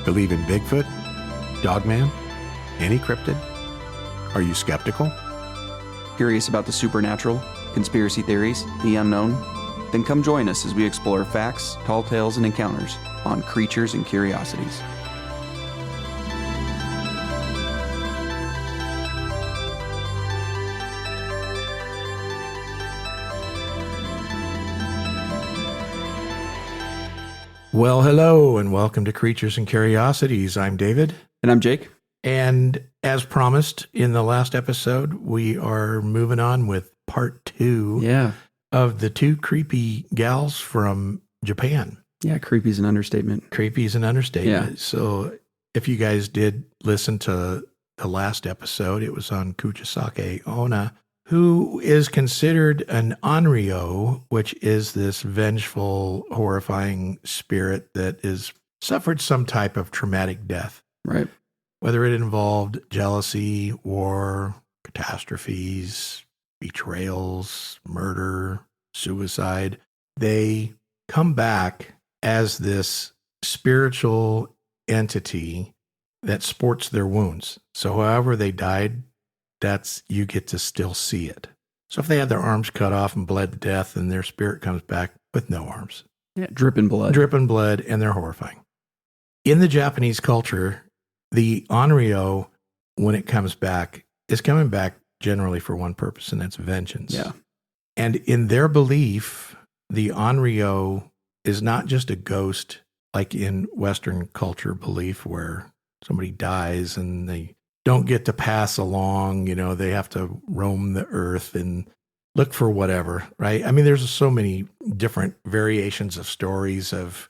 Believe in Bigfoot? Dogman? Any cryptid? Are you skeptical? Curious about the supernatural, conspiracy theories, the unknown? Then come join us as we explore facts, tall tales, and encounters on Creatures and Curiosities. Well, hello, and welcome to Creatures and Curiosities. I'm David. And I'm Jake. And as promised in the last episode, we are moving on with part 2 of the 2 creepy gals from Japan. Yeah, creepy is an understatement. Creepy is an understatement. Yeah. So if you guys did listen to the last episode, it was on Teke Onna, who is considered an Onryō, which is this vengeful, horrifying spirit that has suffered some type of traumatic death. Right. Whether it involved jealousy, war, catastrophes, betrayals, murder, suicide, they come back as this spiritual entity that sports their wounds. So however they died, you get to still see it. So if they had their arms cut off and bled to death, then their spirit comes back with no arms. Yeah, dripping blood. Dripping blood, and they're horrifying. In the Japanese culture, the Onryō, when it comes back, is coming back generally for one purpose, and that's vengeance. Yeah. And in their belief, the Onryō is not just a ghost like in Western culture belief where somebody dies and they don't get to pass along, they have to roam the earth and look for whatever, right? I mean, there's so many different variations of stories of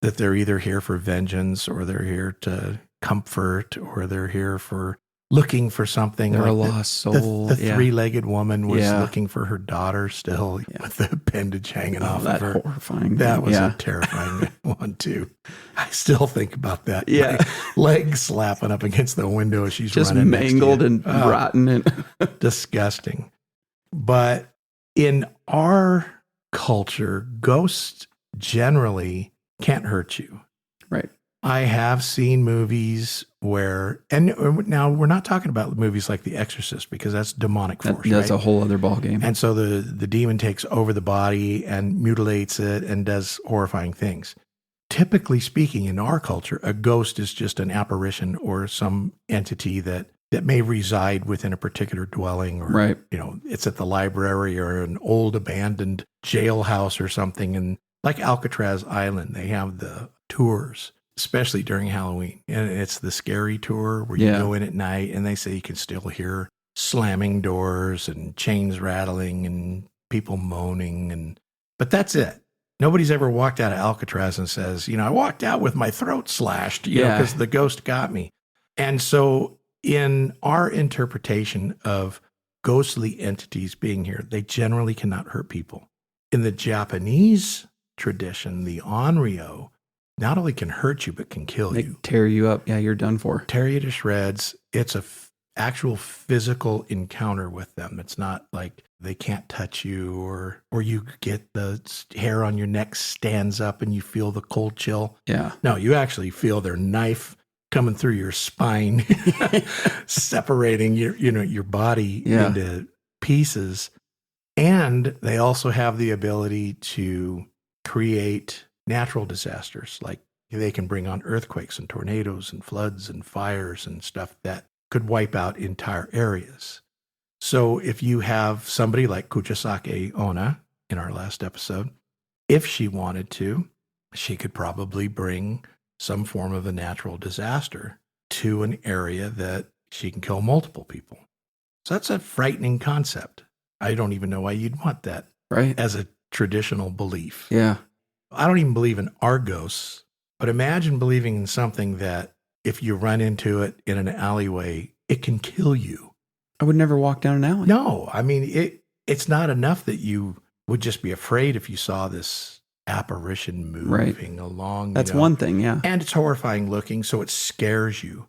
that they're either here for vengeance or they're here to comfort or they're here for looking for something. They're like a lost soul. The three-legged woman was Yeah. looking for her daughter still with the appendage hanging off that of her. horrifying. That was Yeah. a terrifying one, too. I still think about that. Yeah. My leg slapping up against the window as she's Just running next to mangled you. and rotten. And Disgusting. But in our culture, ghosts generally can't hurt you. Right. I have seen movies where, and now we're not talking about movies like The Exorcist because that's demonic force. That's right? a whole other ballgame. And so the demon takes over the body and mutilates it and does horrifying things. Typically speaking, in our culture, a ghost is just an apparition or some entity that may reside within a particular dwelling, or Right. It's at the library or an old abandoned jailhouse or something. And like Alcatraz Island, they have the tours, especially during Halloween. And it's the scary tour where you go in at night and they say you can still hear slamming doors and chains rattling and people moaning. But that's it. Nobody's ever walked out of Alcatraz and says, I walked out with my throat slashed, because the ghost got me. And so in our interpretation of ghostly entities being here, they generally cannot hurt people. In the Japanese tradition, the Onryō not only can hurt you, but can kill They you. tear you up. Yeah, you're done for. Tear you to shreds. It's a actual physical encounter with them. It's not like they can't touch you or you get the hair on your neck stands up and you feel the cold chill. Yeah. No, you actually feel their knife coming through your spine, separating your body into pieces. And they also have the ability to create natural disasters. Like they can bring on earthquakes and tornadoes and floods and fires and stuff that could wipe out entire areas. So if you have somebody like Teke Onna in our last episode, if she wanted to, she could probably bring some form of a natural disaster to an area that she can kill multiple people. So that's a frightening concept. I don't even know why you'd want that as a traditional belief. Yeah. I don't even believe in our ghosts, but imagine believing in something that if you run into it in an alleyway, it can kill you. I would never walk down an alley. No, I mean, it's not enough that you would just be afraid if you saw this apparition moving along. That's one thing, yeah. And it's horrifying looking, so it scares you.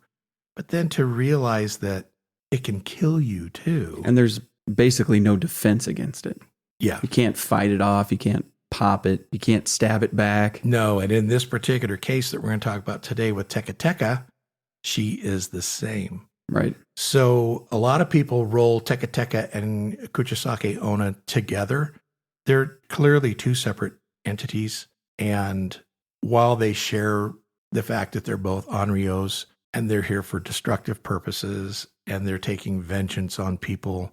But then to realize that it can kill you too. And there's basically no defense against it. Yeah. You can't fight it off. You can't pop it. You can't stab it back. No, and in this particular case that we're going to talk about today with Teke Teke, she is the same. Right. So a lot of people roll Teke Teke and Kuchisake Onna together. They're clearly two separate entities. And while they share the fact that they're both Onryōs and they're here for destructive purposes and they're taking vengeance on people,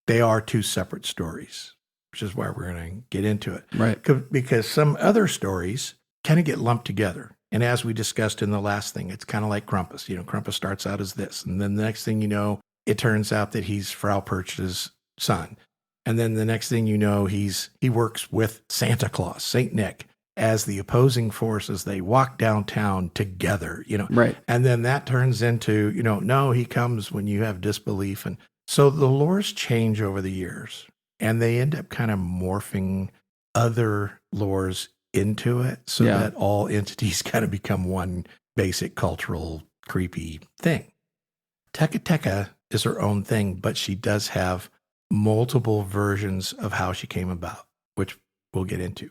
they are two separate stories, which is why we're going to get into it. Right. Because some other stories kind of get lumped together. And as we discussed in the last thing, it's kind of like Krampus. Krampus starts out as this. And then the next thing you know, it turns out that he's Frau Perch's son. And then the next thing you know, he works with Santa Claus, Saint Nick, as the opposing forces. They walk downtown together, Right. And then that turns into, no, he comes when you have disbelief. And so the lores change over the years. And they end up kind of morphing other lores into it so that all entities kind of become one basic cultural creepy thing. Teke Teke is her own thing, but she does have multiple versions of how she came about, which we'll get into.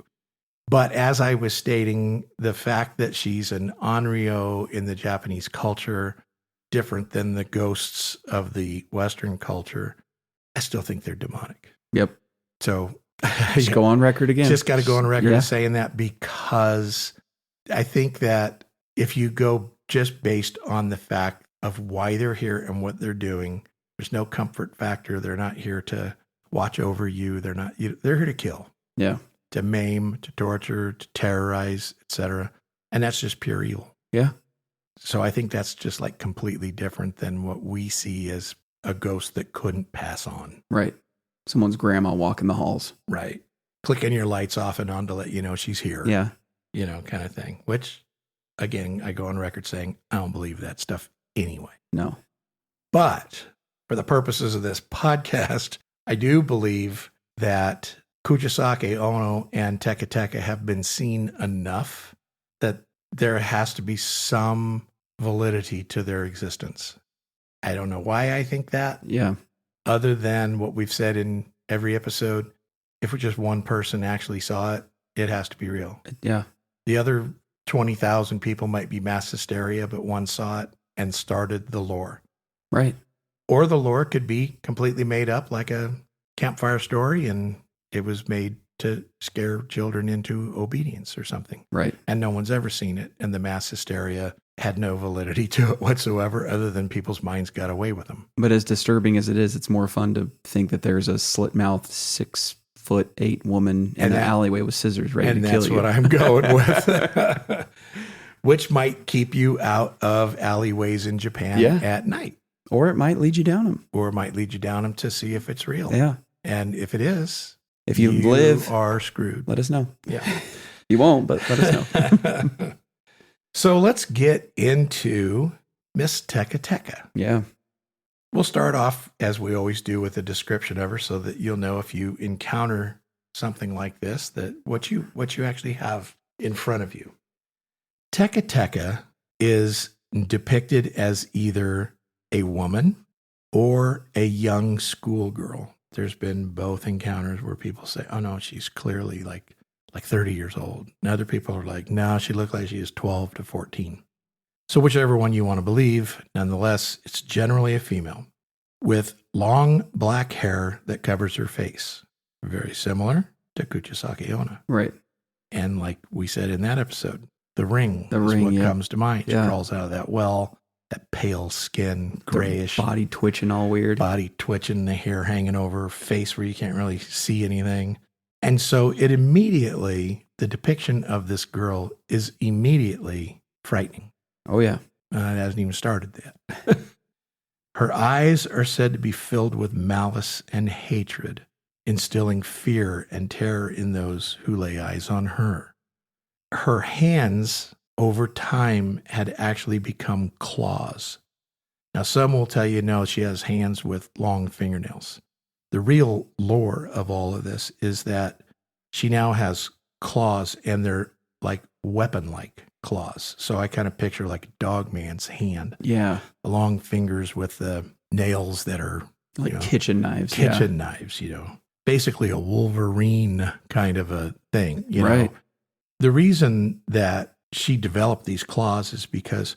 But as I was stating, the fact that she's an Onryō in the Japanese culture, different than the ghosts of the Western culture, I still think they're demonic. Yep. So just go on record again. Just got to go on record as saying that, because I think that if you go just based on the fact of why they're here and what they're doing, there's no comfort factor. They're not here to watch over you. They're here to kill. Yeah. To maim, to torture, to terrorize, etc. And that's just pure evil. Yeah. So I think that's just like completely different than what we see as a ghost that couldn't pass on. Right. Someone's grandma walking the halls. Right. Clicking your lights off and on to let you know she's here. Yeah. Kind of thing. Which, again, I go on record saying I don't believe that stuff anyway. No. But for the purposes of this podcast, I do believe that Kuchisake Onna and Teke Teke have been seen enough that there has to be some validity to their existence. I don't know why I think that. Yeah. Other than what we've said in every episode, if just one person actually saw it, it has to be real. Yeah. The other 20,000 people might be mass hysteria, but one saw it and started the lore. Right. Or the lore could be completely made up like a campfire story, and it was made to scare children into obedience or something. Right. And no one's ever seen it. And the mass hysteria had no validity to it whatsoever, other than people's minds got away with them. But as disturbing as it is, it's more fun to think that there's a slit-mouthed 6'8" woman in an alleyway with scissors ready to kill you. And that's what I'm going with. Which might keep you out of alleyways in Japan at night. Or it might lead you down them. Or it might lead you down them to see if it's real. Yeah. And if it is, if you live, are screwed. Let us know. Yeah. You won't, but let us know. So let's get into Miss Teke Teke. Yeah. We'll start off, as we always do, with a description of her so that you'll know if you encounter something like this, that what you actually have in front of you. Teke Teke is depicted as either a woman or a young schoolgirl. There's been both encounters where people say, oh no, she's clearly like 30 years old. And other people are like, no, she looked like she is 12 to 14. So whichever one you want to believe, nonetheless, it's generally a female with long black hair that covers her face. Very similar to Kuchisake Onna. Right. And like we said in that episode, the ring is what comes to mind. She crawls out of that well, that pale skin, grayish. Body twitching all weird. Body twitching, the hair hanging over her face where you can't really see anything. And so it immediately, the depiction of this girl is immediately frightening. Oh, yeah. It hasn't even started yet. Her eyes are said to be filled with malice and hatred, instilling fear and terror in those who lay eyes on her. Her hands, over time, had actually become claws. Now, some will tell you, no, she has hands with long fingernails. The real lore of all of this is that she now has claws, and they're like weapon-like claws. So I kind of picture like a dog man's hand. Yeah. The long fingers with the nails that are like kitchen knives. Kitchen knives, basically a Wolverine kind of a thing, you Right. know. The reason that she developed these claws is because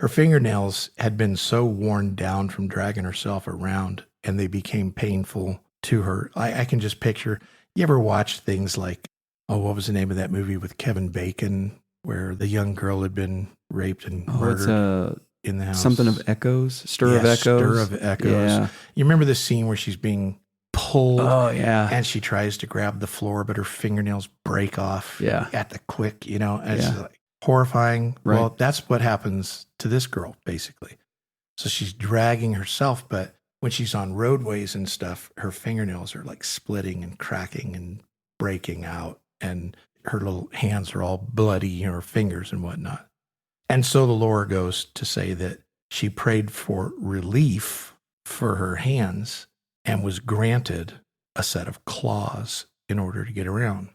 her fingernails had been so worn down from dragging herself around, and they became painful to her. I can just picture, you ever watch things like, oh, what was the name of that movie with Kevin Bacon where the young girl had been raped and murdered in the house? Something of Echoes? Stir of Echoes? Stir of Echoes. Yeah. You remember the scene where she's being pulled and she tries to grab the floor, but her fingernails break off at the quick, you know, and it's like horrifying. Right. Well, that's what happens to this girl, basically. So she's dragging herself, but when she's on roadways and stuff, her fingernails are like splitting and cracking and breaking out, and her little hands are all bloody, her fingers and whatnot. And so the lore goes to say that she prayed for relief for her hands and was granted a set of claws in order to get around.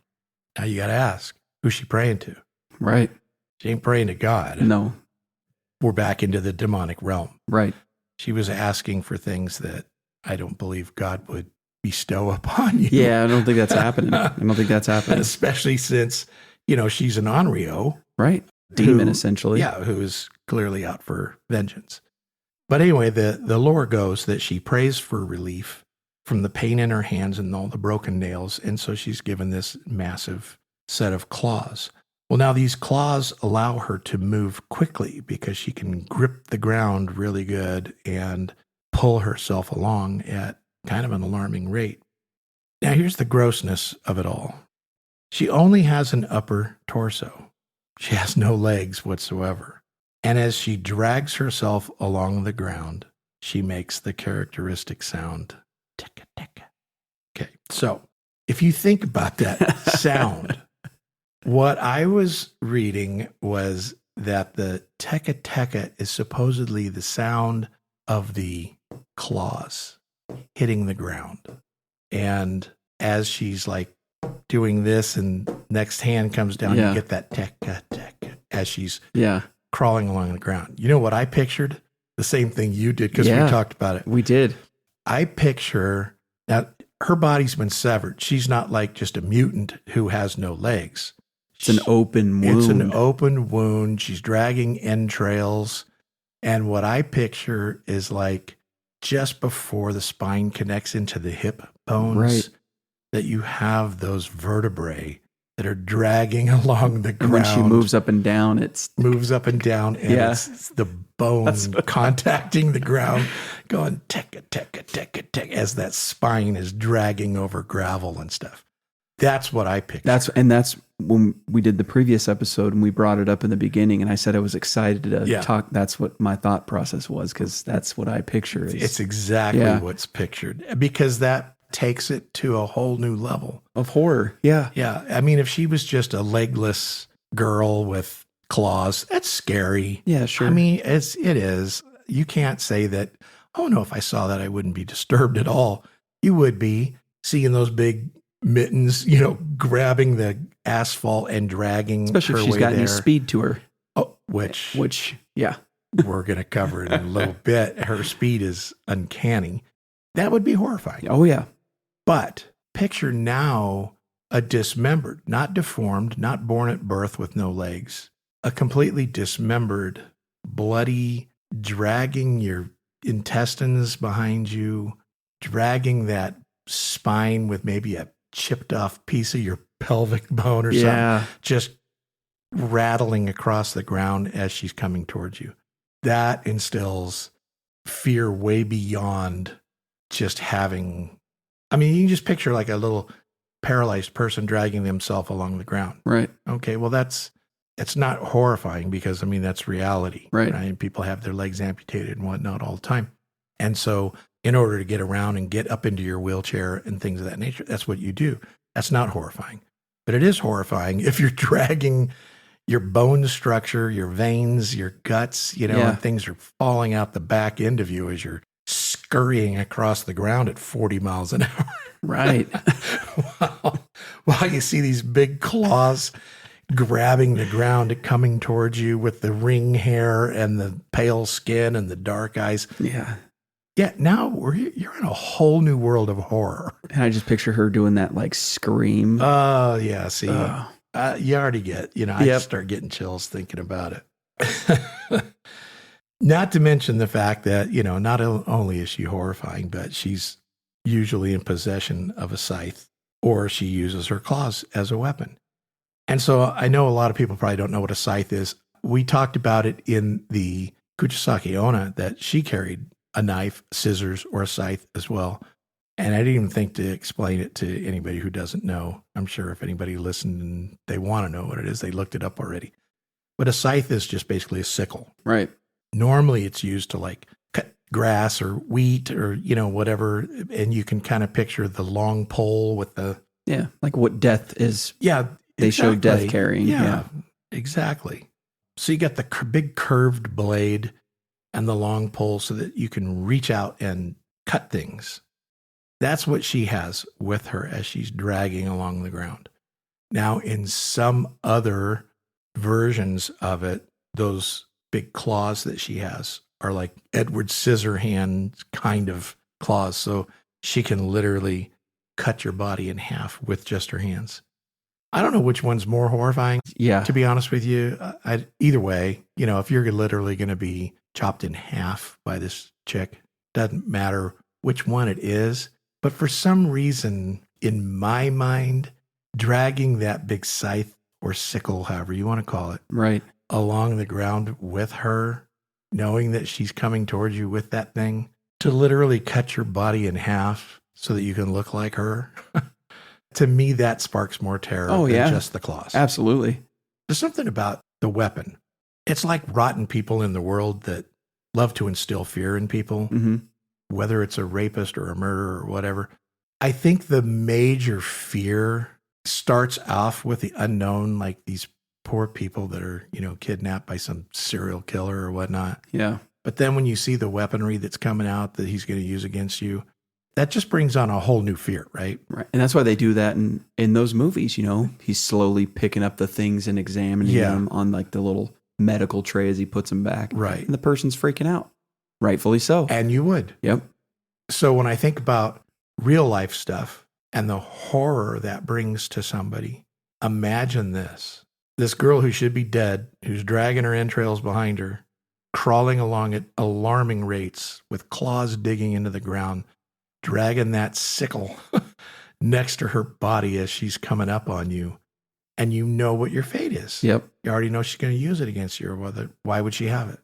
Now you got to ask, who's she praying to? Right. She ain't praying to God. No. We're back into the demonic realm. Right. She was asking for things that I don't believe God would bestow upon you. Yeah, I don't think that's happening. Especially since, you know, she's an Onryō. Right. Demon, essentially. Yeah, who is clearly out for vengeance. But anyway, the lore goes that she prays for relief from the pain in her hands and all the broken nails. And so she's given this massive set of claws. Well, now these claws allow her to move quickly because she can grip the ground really good and pull herself along at kind of an alarming rate. Now, here's the grossness of it all. She only has an upper torso. She has no legs whatsoever. And as she drags herself along the ground, she makes the characteristic sound, teke teke. Okay, so if you think about that sound, what I was reading was that the teke teke is supposedly the sound of the claws hitting the ground. And as she's like doing this and next hand comes down, you get that teke teke as she's crawling along the ground. You know what I pictured? The same thing you did because we talked about it. We did. I picture that her body's been severed. She's not like just a mutant who has no legs. It's an open wound. It's an open wound. She's dragging entrails. And what I picture is like just before the spine connects into the hip bones, that you have those vertebrae that are dragging along the ground. And when she moves up and down, it's it's the bone contacting the ground, going teke teke teke teke as that spine is dragging over gravel and stuff. That's what I picked. That's when we did the previous episode and we brought it up in the beginning, and I said I was excited to talk. That's what my thought process was, because that's what I picture. It's exactly what's pictured, because that takes it to a whole new level of horror. Yeah. Yeah. I mean, if she was just a legless girl with claws, that's scary. Yeah, sure. I mean, it is. You can't say that, oh no, if I saw that, I wouldn't be disturbed at all. You would be seeing those big mittens, you know, grabbing the asphalt and dragging especially her if she's way got there. any speed to her. Oh, which we're going to cover in a little bit. Her speed is uncanny. That would be horrifying. Oh, yeah. But picture now a dismembered, not deformed, not born at birth with no legs, a completely dismembered, bloody, dragging your intestines behind you, dragging that spine with maybe a chipped off piece of your pelvic bone or something, just rattling across the ground as she's coming towards you. That instills fear way beyond just having, I mean, you can just picture like a little paralyzed person dragging themselves along the ground. Right. Okay. Well, it's not horrifying because, I mean, that's reality. Right. People have their legs amputated and whatnot all the time. And so in order to get around and get up into your wheelchair and things of that nature, that's what you do. That's not horrifying. But it is horrifying if you're dragging your bone structure, your veins, your guts, you know, and things are falling out the back end of you as you're scurrying across the ground at 40 miles an hour. Right. While you see these big claws grabbing the ground, coming towards you with the ring hair and the pale skin and the dark eyes. Yeah. Yeah, now you're in a whole new world of horror. And I just picture her doing that like scream. Oh, yeah. See, you already get, I just start getting chills thinking about it. Not to mention the fact that, not only is she horrifying, but she's usually in possession of a scythe, or she uses her claws as a weapon. And so I know a lot of people probably don't know what a scythe is. We talked about it in the Kuchisake Onna, that she carried a knife, scissors, or a scythe as well. And I didn't even think to explain it to anybody who doesn't know. I'm sure if anybody listened and they want to know what it is, they looked it up already. But a scythe is just basically a sickle. Right. Normally it's used to like cut grass or wheat or, whatever. And you can kind of picture the long pole with the... Yeah, like what death is. Yeah, they show death carrying. Yeah, exactly. So you got the big curved blade and the long pole so that you can reach out and cut things. That's what she has with her as she's dragging along the ground. Now, in some other versions of it, those big claws that she has are like Edward Scissorhands kind of claws. So she can literally cut your body in half with just her hands. I don't know which one's more horrifying. Yeah. To be honest with you, either way, if you're literally going to be chopped in half by this chick, doesn't matter which one it is. But for some reason, in my mind, dragging that big scythe or sickle, however you want to call it, right, along the ground with her, knowing that she's coming towards you with that thing, to literally cut your body in half so that you can look like her. To me, that sparks more terror than just the claws. Absolutely. There's something about the weapon. It's like rotten people in the world that love to instill fear in people, whether it's a rapist or a murderer or whatever. I think the major fear starts off with the unknown, like these poor people that are, kidnapped by some serial killer or whatnot. Yeah. But then when you see the weaponry that's coming out that he's going to use against you, that just brings on a whole new fear, right? Right. And that's why they do that in those movies, he's slowly picking up the things and examining them on like the little medical tray as he puts them back. Right. And the person's freaking out. Rightfully so. And you would. Yep. So when I think about real life stuff and the horror that brings to somebody, imagine this. This girl who should be dead, who's dragging her entrails behind her, crawling along at alarming rates with claws digging into the ground, dragging that sickle next to her body as she's coming up on you. And you know what your fate is. Yep. You already know she's going to use it against you, or why would she have it?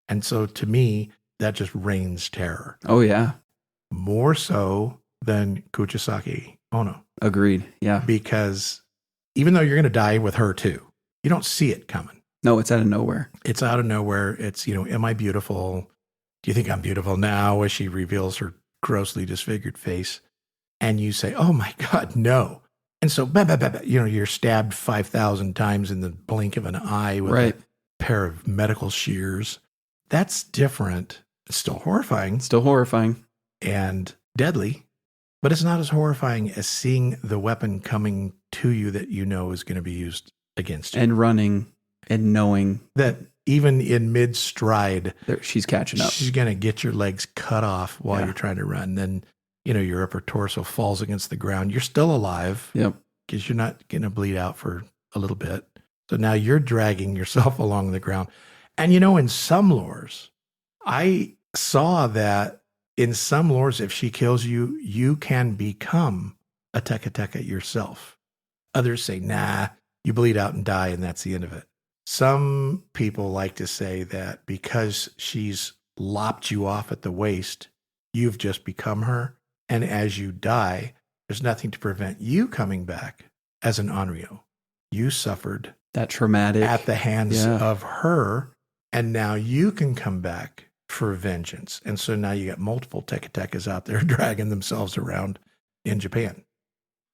And so to me, that just rains terror. Oh, yeah. More so than Kuchisake Ono. Agreed. Yeah. Because even though you're going to die with her too, you don't see it coming. No, it's out of nowhere. It's out of nowhere. It's, am I beautiful? Do you think I'm beautiful now? As she reveals her grossly disfigured face. And you say, oh my God, no. And so, you're stabbed 5,000 times in the blink of an eye with a pair of medical shears. That's different. It's still horrifying. Still horrifying. And deadly. But it's not as horrifying as seeing the weapon coming to you that you know is going to be used against you. And running and knowing that even in mid-stride, she's catching up. She's going to get your legs cut off while you're trying to run. Then, your upper torso falls against the ground. You're still alive. Yep. Because you're not going to bleed out for a little bit. So now you're dragging yourself along the ground. And, in some lores, I saw that in some lores, if she kills you, you can become a Teke Teke yourself. Others say, nah, you bleed out and die, and that's the end of it. Some people like to say that because she's lopped you off at the waist, you've just become her. And as you die, there's nothing to prevent you coming back as an Onryō. You suffered that traumatic at the hands of her, and now you can come back for vengeance. And so now you got multiple Teke Tekes out there dragging themselves around in Japan,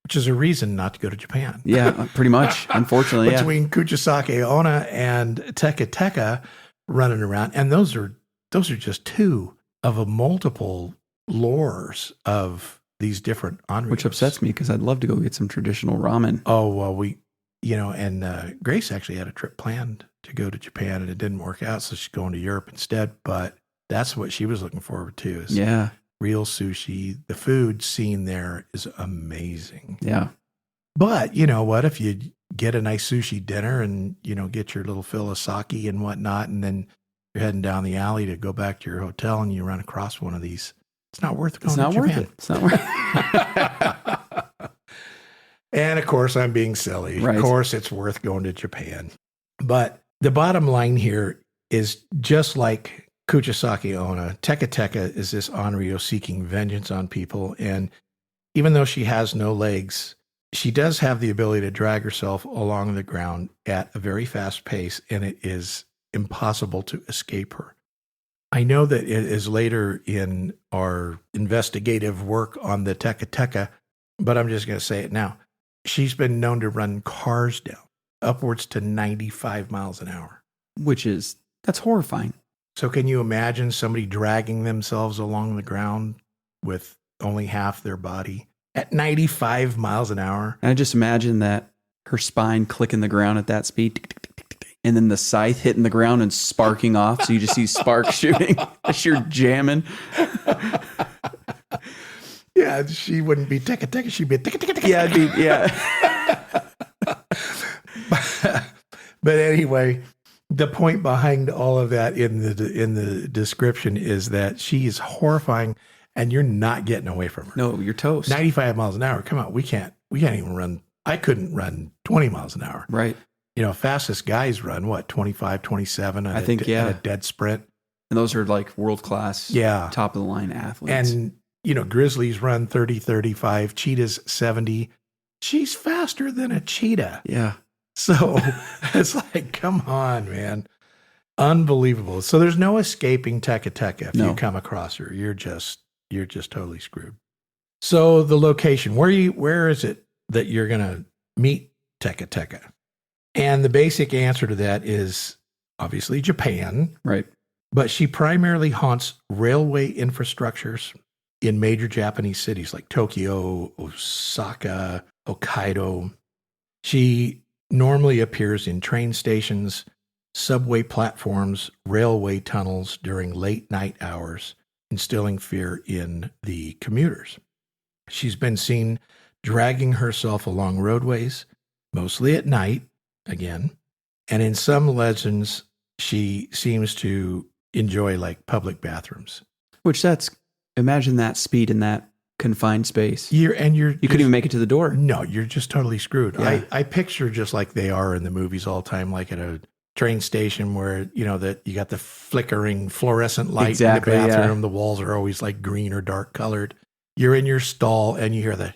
which is a reason not to go to Japan. Yeah, pretty much, unfortunately. Between Kuchisake Onna and Teke Teke running around. And those are just two of a multiple lores of these different Onryōs. Which upsets me because I'd love to go get some traditional ramen. Oh, well, and Grace actually had a trip planned to go to Japan and it didn't work out. So she's going to Europe instead. But That's what she was looking forward to, is Yeah. real sushi. The food scene there is amazing. Yeah. But you know what? If you get a nice sushi dinner and, get your little fill of sake and whatnot, and then you're heading down the alley to go back to your hotel and you run across one of these, it's not worth going to Japan. It's not worth it. And of course, I'm being silly. Right. Of course, it's worth going to Japan. But the bottom line here is, just like Kuchisake Onna, Teke Teke is this Onryō seeking vengeance on people. And even though she has no legs, she does have the ability to drag herself along the ground at a very fast pace, and it is impossible to escape her. I know that it is later in our investigative work on the Teke Teke, but I'm just going to say it now. She's been known to run cars down upwards to 95 miles an hour. That's horrifying. So can you imagine somebody dragging themselves along the ground with only half their body at 95 miles an hour? And I just imagine that her spine clicking the ground at that speed, and then the scythe hitting the ground and sparking off. So you just see sparks shooting as you're jamming. Yeah, she wouldn't be Teke Teke. She'd be Teke Teke Teke. Yeah, But anyway, the point behind all of that in the description is that she is horrifying, and you're not getting away from her. No, you're toast. 95 miles an hour. Come on, we can't even run. I couldn't run 20 miles an hour. Right. Fastest guys run, 25, 27 at a dead sprint. And those are like world-class, top of the line athletes. And, grizzlies run 30, 35, cheetahs 70. She's faster than a cheetah. Yeah. So it's like, come on, man. Unbelievable. So there's no escaping Teke Teke if you come across her. You're just totally screwed. So the location, where is it that you're going to meet Teke Teke? And the basic answer to that is obviously Japan. Right. But she primarily haunts railway infrastructures in major Japanese cities like Tokyo, Osaka, Hokkaido. She normally appears in train stations, subway platforms, railway tunnels during late night hours, instilling fear in the commuters. She's been seen dragging herself along roadways, mostly at night, again, and in some legends, she seems to enjoy public bathrooms. Imagine that speed in that confined space. You couldn't even make it to the door. No, you're just totally screwed. Yeah. I picture just like they are in the movies all the time, like at a train station where, that you got the flickering fluorescent light in the bathroom. Yeah. The walls are always like green or dark colored. You're in your stall and you hear the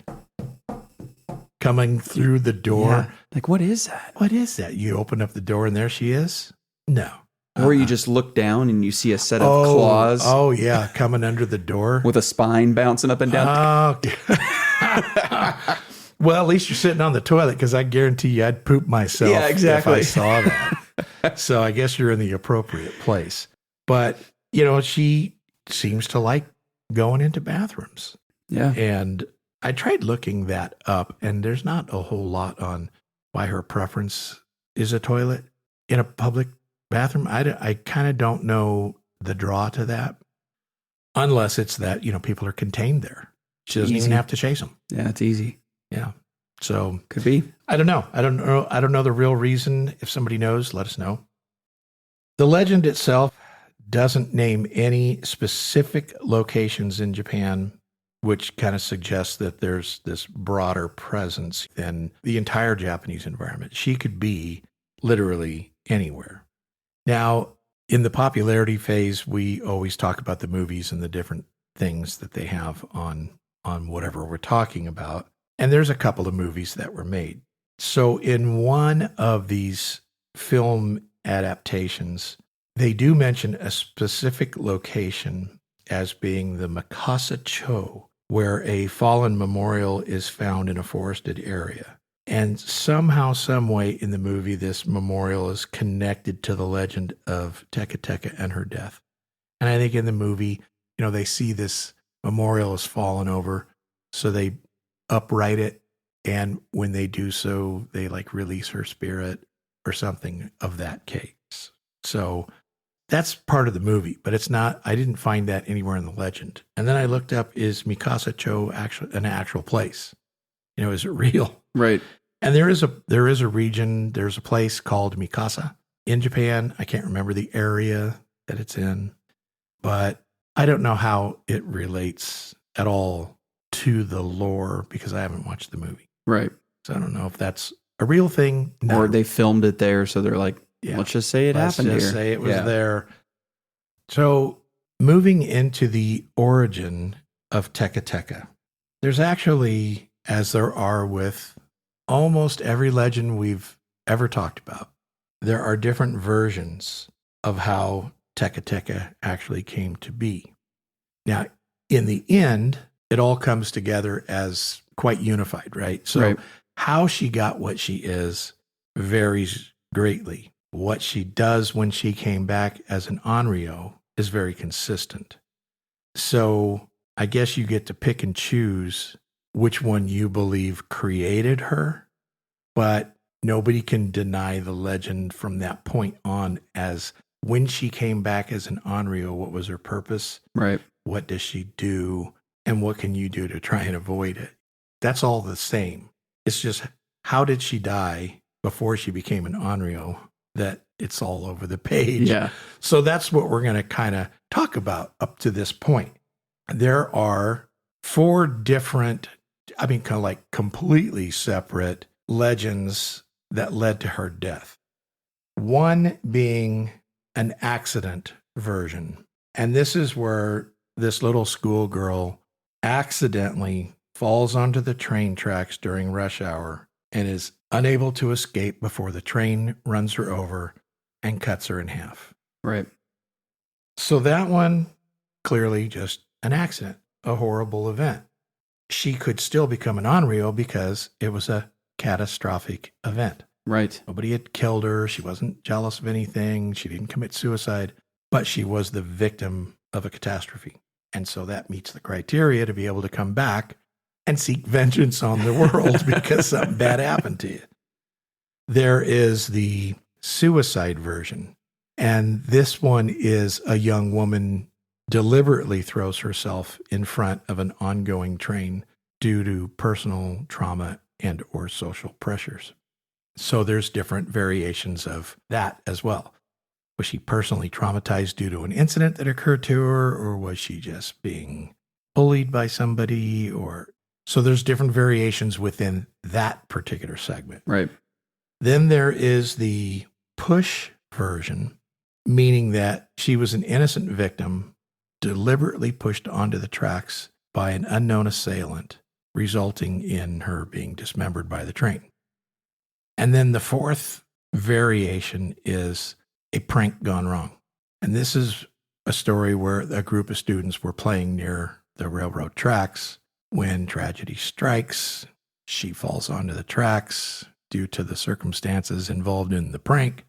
coming through the door. Yeah. Like, what is that? What is that? You open up the door and there she is? No. Or you just look down and you see a set of claws. Oh, yeah, coming under the door. With a spine bouncing up and down. Well, at least you're sitting on the toilet, because I guarantee you I'd poop myself if I saw that. So I guess you're in the appropriate place. But, she seems to like going into bathrooms. Yeah. And I tried looking that up, and there's not a whole lot on why her preference is a toilet in a public bathroom. I kind of don't know the draw to that, unless it's that, people are contained there. She doesn't even have to chase them. Yeah, it's easy. Yeah. So could be. I don't know. I don't know the real reason. If somebody knows, let us know. The legend itself doesn't name any specific locations in Japan, which kind of suggests that there's this broader presence than the entire Japanese environment. She could be literally anywhere. Now, in the popularity phase, we always talk about the movies and the different things that they have on whatever we're talking about. And there's a couple of movies that were made. So in one of these film adaptations, they do mention a specific location as being the Mikasa-cho, where a fallen memorial is found in a forested area. And somehow, some way in the movie, this memorial is connected to the legend of Teke Teke and her death. And I think in the movie, they see this memorial has fallen over, so they upright it. And when they do so, they release her spirit or something of that case. So That's part of the movie, but it's not. I didn't find that anywhere in the legend. And then I looked up, is Mikasa-cho an actual place? Is it real? Right. And there is a region, there's a place called Mikasa in Japan. I can't remember the area that it's in, but I don't know how it relates at all to the lore because I haven't watched the movie. Right. So I don't know if that's a real thing. No. Or they filmed it there, so they're like, let's just say it happened here. Let's just say it was there. So moving into the origin of Teke Teke, there's actually, as there are with almost every legend we've ever talked about, there are different versions of how Teke Teke actually came to be. Now, in the end, it all comes together as quite unified, right? So how she got what she is varies greatly. What she does when she came back as an Onryō is very consistent. So I guess you get to pick and choose which one you believe created her, but nobody can deny the legend from that point on as when she came back as an Onryō, what was her purpose? Right. What does she do? And what can you do to try and avoid it? That's all the same. It's just, how did she die before she became an Onryō? That it's all over the page. Yeah. So that's what we're going to kind of talk about up to this point. There are 4 different, kind of like completely separate legends that led to her death. One being an accident version. And this is where this little schoolgirl accidentally falls onto the train tracks during rush hour and is unable to escape before the train runs her over and cuts her in half. Right. So that one, clearly just an accident, a horrible event. She could still become an Onryō because it was a catastrophic event. Right. Nobody had killed her. She wasn't jealous of anything. She didn't commit suicide, but she was the victim of a catastrophe. And so that meets the criteria to be able to come back and seek vengeance on the world because something bad happened to you. There is the suicide version. And this one is a young woman deliberately throws herself in front of an ongoing train due to personal trauma and or social pressures. So there's different variations of that as well. Was she personally traumatized due to an incident that occurred to her, or was she just being bullied by somebody? So there's different variations within that particular segment. Right. Then there is the push version, meaning that she was an innocent victim deliberately pushed onto the tracks by an unknown assailant, resulting in her being dismembered by the train. And then the 4th variation is a prank gone wrong. And this is a story where a group of students were playing near the railroad tracks when tragedy strikes. She falls onto the tracks due to the circumstances involved in the prank,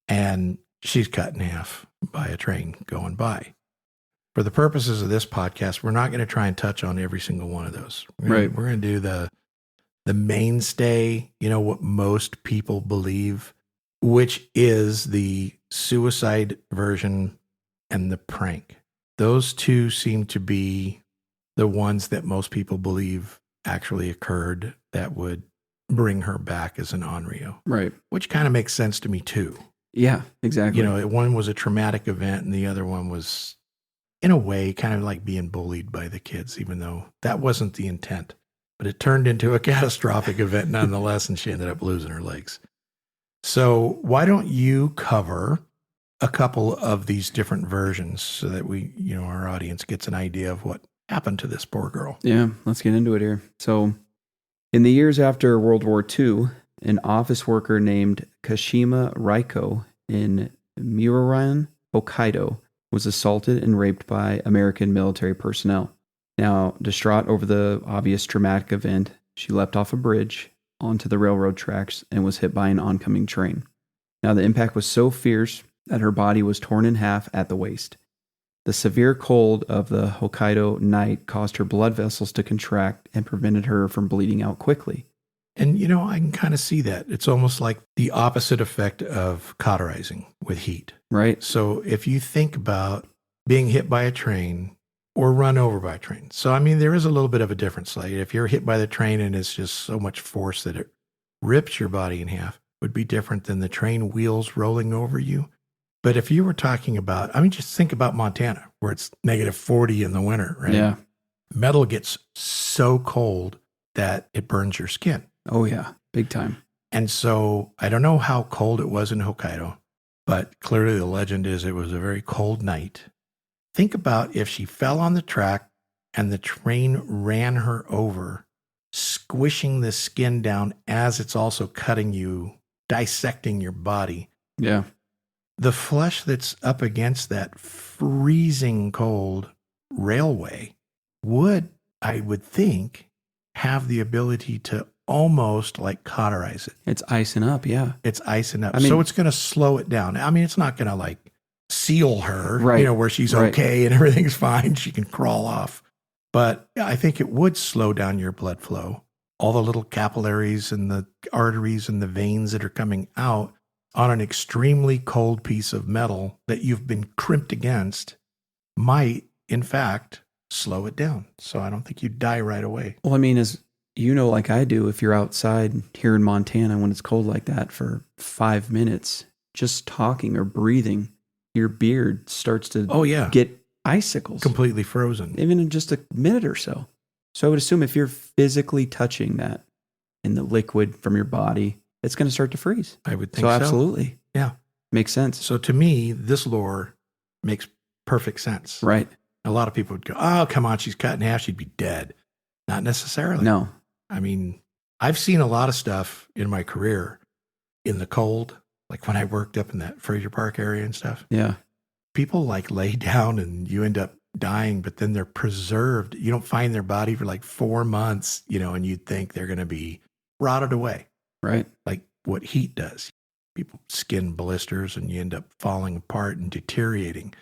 and she's cut in half by a train going by. For the purposes of this podcast, we're not going to try and touch on every single one of those. We're going to do the mainstay, what most people believe, which is the suicide version and the prank. Those 2 seem to be the ones that most people believe actually occurred that would bring her back as an Onryō. Right. Which kind of makes sense to me too. Yeah, exactly. One was a traumatic event and the other one was, in a way, kind of like being bullied by the kids, even though that wasn't the intent. But it turned into a catastrophic event nonetheless, and she ended up losing her legs. So why don't you cover a couple of these different versions so that we, our audience gets an idea of what happened to this poor girl? Yeah, let's get into it here. So in the years after World War II, an office worker named Kashima Raiko in Muroran, Hokkaido, was assaulted and raped by American military personnel. Now, distraught over the obvious traumatic event, she leapt off a bridge onto the railroad tracks and was hit by an oncoming train. Now, the impact was so fierce that her body was torn in half at the waist. The severe cold of the Hokkaido night caused her blood vessels to contract and prevented her from bleeding out quickly. And, I can kind of see that. It's almost like the opposite effect of cauterizing with heat. Right. So if you think about being hit by a train or run over by a train. So, I mean, there is a little bit of a difference. Like if you're hit by the train and it's just so much force that it rips your body in half, would be different than the train wheels rolling over you. But if you were talking about, I mean, just think about Montana, where it's -40 in the winter, right? Yeah. Metal gets so cold that it burns your skin. Oh, yeah. Big time. And so I don't know how cold it was in Hokkaido, but clearly the legend is it was a very cold night. Think about if she fell on the track and the train ran her over, squishing the skin down as it's also cutting you, dissecting your body. Yeah. The flesh that's up against that freezing cold railway would, I would think, have the ability to almost like cauterize it. It's icing up. Yeah. It's icing up. I mean, so it's going to slow it down. I mean, it's not going to like seal her, right, you know, where she's okay and everything's fine. She can crawl off. But I think it would slow down your blood flow. All the little capillaries and the arteries and the veins that are coming out on an extremely cold piece of metal that you've been crimped against might, in fact, slow it down. So I don't think you die right away. Well, I mean, as you know, like I do, if you're outside here in Montana when it's cold like that for 5 minutes, just talking or breathing, your beard starts to get icicles. Completely frozen. Even in just a minute or so. So I would assume if you're physically touching that in the liquid from your body, it's going to start to freeze. I would think so. Absolutely. Yeah. Makes sense. So to me, this lore makes perfect sense. Right. A lot of people would go, oh, come on, she's cut in half, she'd be dead. Not necessarily. No. I mean, I've seen a lot of stuff in my career in the cold, like when I worked up in that Fraser Park area and stuff. Yeah. People like lay down and you end up dying, but then they're preserved. You don't find their body for like 4 months, you know, and you'd think they're going to be rotted away. Right. Like what heat does. People skin blisters and you end up falling apart and deteriorating.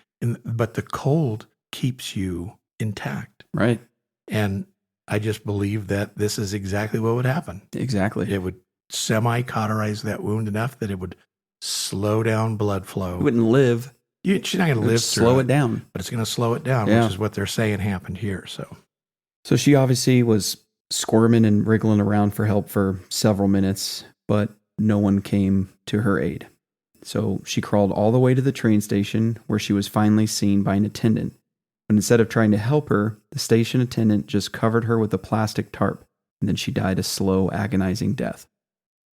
But the cold keeps you intact. Right. And I just believe that this is exactly what would happen. Exactly. It would semi-cauterize that wound enough that it would slow down blood flow. You wouldn't live. She's not going to live through slow it down. But it's going to slow it down, which is what they're saying happened here. So she obviously was squirming and wriggling around for help for several minutes, but no one came to her aid. So she crawled all the way to the train station where she was finally seen by an attendant. But instead of trying to help her, the station attendant just covered her with a plastic tarp, and then she died a slow, agonizing death.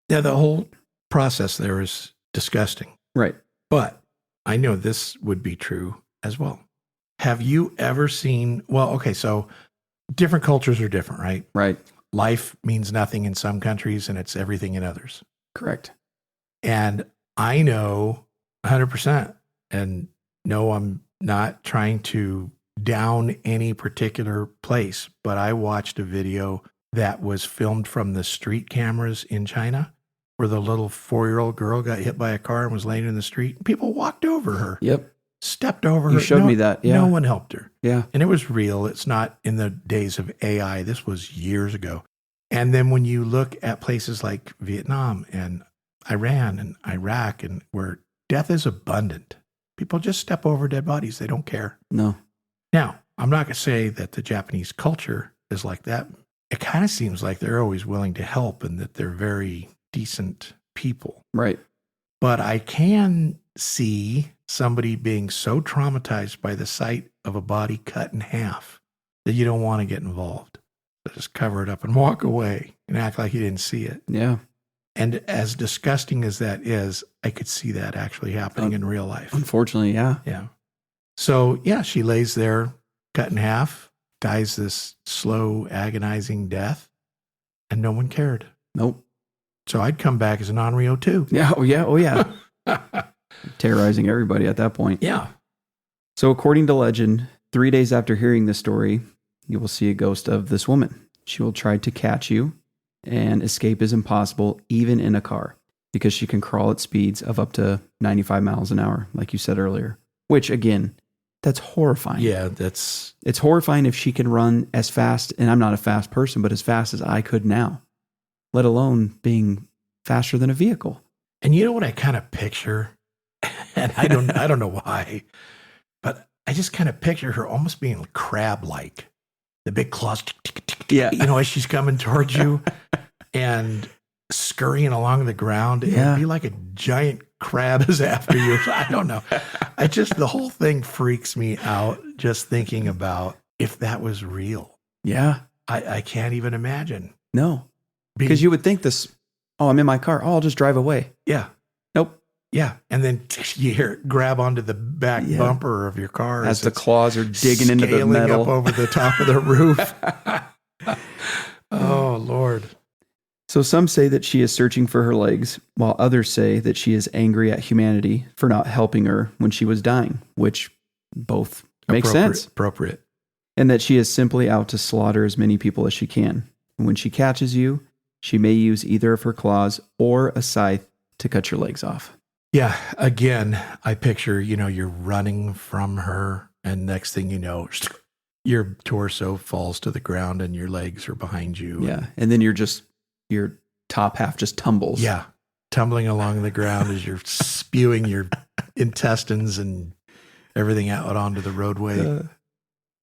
Yeah, the whole process there is disgusting. Right. But I know this would be true as well. Have you ever seen, so different cultures are different, right? Right. Life means nothing in some countries and it's everything in others. Correct. And I know 100%, and no, I'm not trying to down any particular place, but I watched a video that was filmed from the street cameras in China where the little 4-year-old girl got hit by a car and was laying in the street. People walked over her. Yep. Stepped over her. You showed me that. Yeah. No one helped her. Yeah. And it was real. It's not in the days of AI. This was years ago. And then when you look at places like Vietnam and Iran and Iraq, and where death is abundant, people just step over dead bodies. They don't care. No. Now, I'm not going to say that the Japanese culture is like that. It kind of seems like they're always willing to help and that they're very decent people. Right. But I can see somebody being so traumatized by the sight of a body cut in half that you don't want to get involved. So just cover it up and walk away and act like you didn't see it. Yeah. And as disgusting as that is, I could see that actually happening in real life. Unfortunately, yeah. Yeah. So, yeah, she lays there, cut in half, dies this slow, agonizing death, and no one cared. Nope. So I'd come back as an Onryō too. Yeah. Oh, yeah. Oh, yeah. Terrorizing everybody at that point. Yeah. So according to legend, 3 days after hearing this story, you will see a ghost of this woman. She will try to catch you, and escape is impossible, even in a car, because she can crawl at speeds of up to 95 miles an hour, like you said earlier, which again, that's horrifying. Yeah, it's horrifying if she can run as fast, and I'm not a fast person, but as fast as I could now, let alone being faster than a vehicle. And you know what I kind of picture? And I don't know why, but I just kind of picture her almost being crab-like, the big claws, Yeah. as she's coming towards you and scurrying along the ground. It would be like a giant crab is after you. I don't know. The whole thing freaks me out just thinking about if that was real. Yeah. I can't even imagine. No. Because you would think this, I'm in my car. I'll just drive away. Yeah. Nope. Yeah. And then you hear it grab onto the back bumper of your car as the claws are digging into the metal up over the top of the roof. Oh, Lord. So some say that she is searching for her legs, while others say that she is angry at humanity for not helping her when she was dying, which both make sense. Appropriate. And that she is simply out to slaughter as many people as she can. And when she catches you, she may use either of her claws or a scythe to cut your legs off. Yeah. Again, I picture, you're running from her, and next thing you know, your torso falls to the ground and your legs are behind you. Yeah. And then your top half just tumbles. Yeah. Tumbling along the ground as you're spewing your intestines and everything out onto the roadway.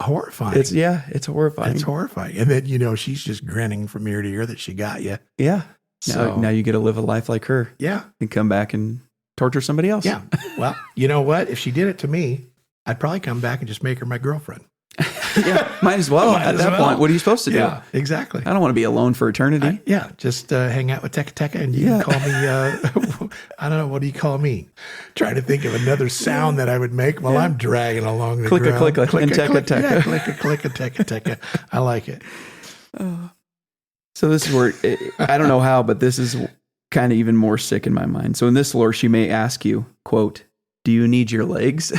Horrifying. It's horrifying. It's horrifying. And then, she's just grinning from ear to ear that she got you. Yeah. So now you get to live a life like her. Yeah. And come back and torture somebody else. Yeah. Well, you know what? If she did it to me, I'd probably come back and just make her my girlfline. Yeah. Might as well. At that point, what are you supposed to do? Yeah, exactly. I don't want to be alone for eternity. Just hang out with Teke Teke, and you can call me, I don't know, what do you call me? Trying to think of another sound that I would make while I'm dragging along the ground. Click, and Teke Teke. Yeah, click, and Teke Teke. I like it. So this is where, I don't know how, but this is kind of even more sick in my mind. So in this lore, she may ask you, quote, "Do you need your legs?"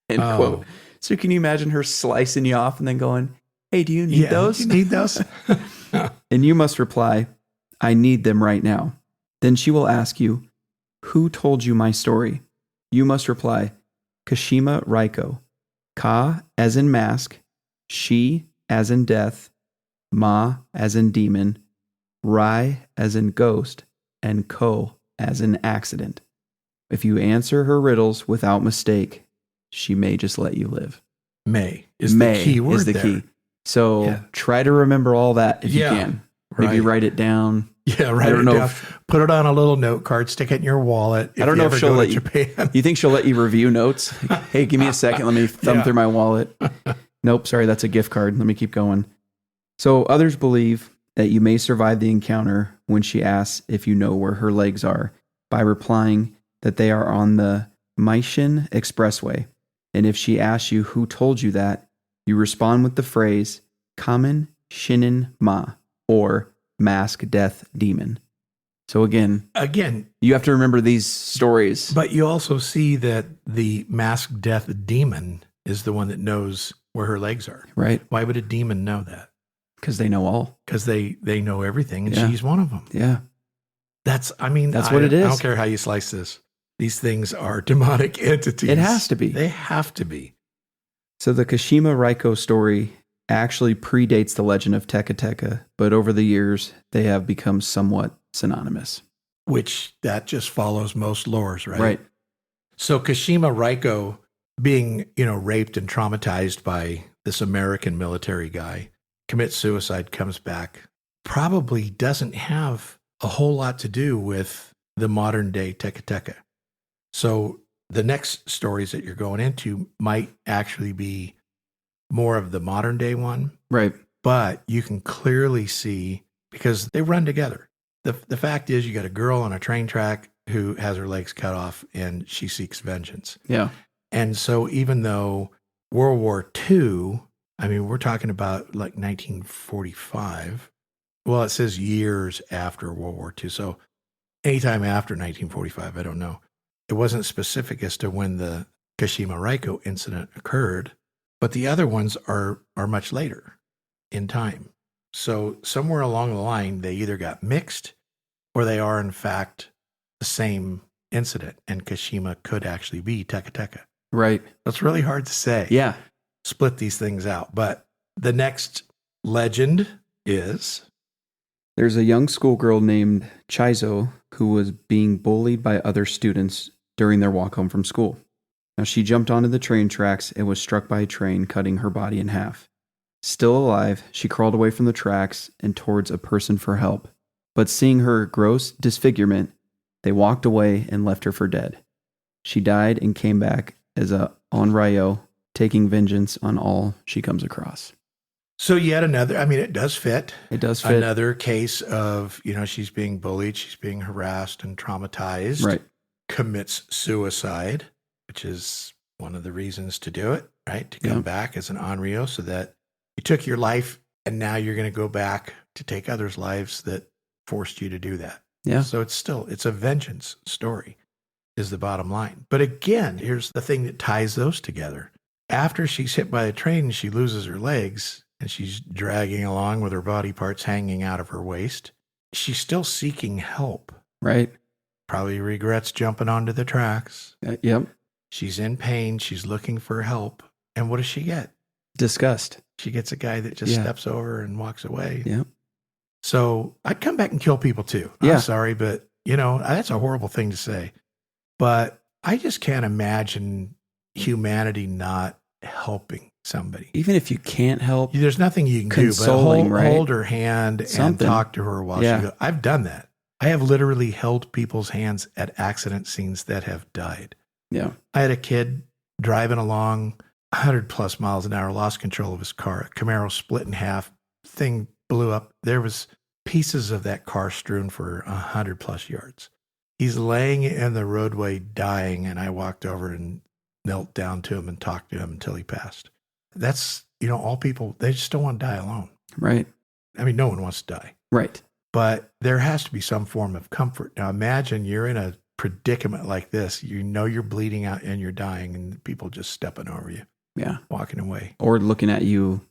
End quote. So can you imagine her slicing you off and then going, "Hey, do you need those? You need those?" And you must reply, "I need them right now." Then she will ask you, "Who told you my story?" You must reply, "Kashima Raiko." Ka as in mask, she as in death, ma as in demon, rai as in ghost, and ko as in accident. If you answer her riddles without mistake, she may just let you live. May is the key word. Is the key. So try to remember all that if you can. Maybe write it down. Yeah, write it down. Put it on a little note card. Stick it in your wallet. I don't know if she'll let you. You think she'll let you review notes? Like, hey, give me a second. Let me thumb through my wallet. Nope, sorry, that's a gift card. Let me keep going. So others believe that you may survive the encounter when she asks if you know where her legs are by replying that they are on the Meishin Expressway. And if she asks you who told you that, you respond with the phrase Kamen Shinin Ma, or Mask Death Demon. So again, you have to remember these stories. But you also see that the Masked Death Demon is the one that knows where her legs are. Right. Why would a demon know that? Because they know all. Because they know everything, and she's one of them. Yeah. That's what it is. I don't care how you slice this. These things are demonic entities. It has to be. They have to be. So the Kashima Raiko story actually predates the legend of Teke Teke, but over the years, they have become somewhat synonymous. Which that just follows most lores, right? Right. So Kashima Raiko being, raped and traumatized by this American military guy, commits suicide, comes back, probably doesn't have a whole lot to do with the modern day Teke Teke. So the next stories that you're going into might actually be more of the modern day one. Right. But you can clearly see, because they run together. The fact is, you got a girl on a train track who has her legs cut off and she seeks vengeance. Yeah. And so even though World War II, we're talking about like 1945. Well, it says years after World War II. So anytime after 1945, I don't know. It wasn't specific as to when the Kashima Raiko incident occurred, but the other ones are much later in time. So somewhere along the line, they either got mixed or they are in fact the same incident, and Kashima could actually be Teke Teke. Right. That's really hard to say. Yeah. Split these things out. But the next legend is... There's a young schoolgirl named Chizo who was being bullied by other students during their walk home from school. Now, she jumped onto the train tracks and was struck by a train, cutting her body in half. Still alive, she crawled away from the tracks and towards a person for help. But seeing her gross disfigurement, they walked away and left her for dead. She died and came back as a Onryō, taking vengeance on all she comes across. So yet another, I mean, it does fit. It does fit. Another case of, she's being bullied, she's being harassed and traumatized. Right. Commits suicide, which is one of the reasons to do it, right? To come back as an Onryō, so that you took your life and now you're going to go back to take others' lives that forced you to do that. Yeah. So it's a vengeance story is the bottom line. But again, here's the thing that ties those together. After she's hit by a train and she loses her legs and she's dragging along with her body parts hanging out of her waist, she's still seeking help. Right. Probably regrets jumping onto the tracks. Yep. She's in pain. She's looking for help. And what does she get? Disgust. She gets a guy that just steps over and walks away. Yep. So I'd come back and kill people too. I'm sorry, but that's a horrible thing to say. But I just can't imagine humanity not helping somebody. Even if you can't help, there's nothing you can consoling, do but hold her hand Something. and talk to her while she goes. I've done that. I have literally held people's hands at accident scenes that have died. Yeah. I had a kid driving along 100 plus miles an hour, lost control of his car. A Camaro split in half, thing blew up. There was pieces of that car strewn for 100 plus yards. He's laying in the roadway dying, and I walked over and knelt down to him and talked to him until he passed. That's, all people, they just don't want to die alone. Right. I mean, no one wants to die. Right. But there has to be some form of comfort. Now imagine you're in a predicament like this. You're bleeding out and you're dying, and people just stepping over you. Yeah. Walking away. Or looking at you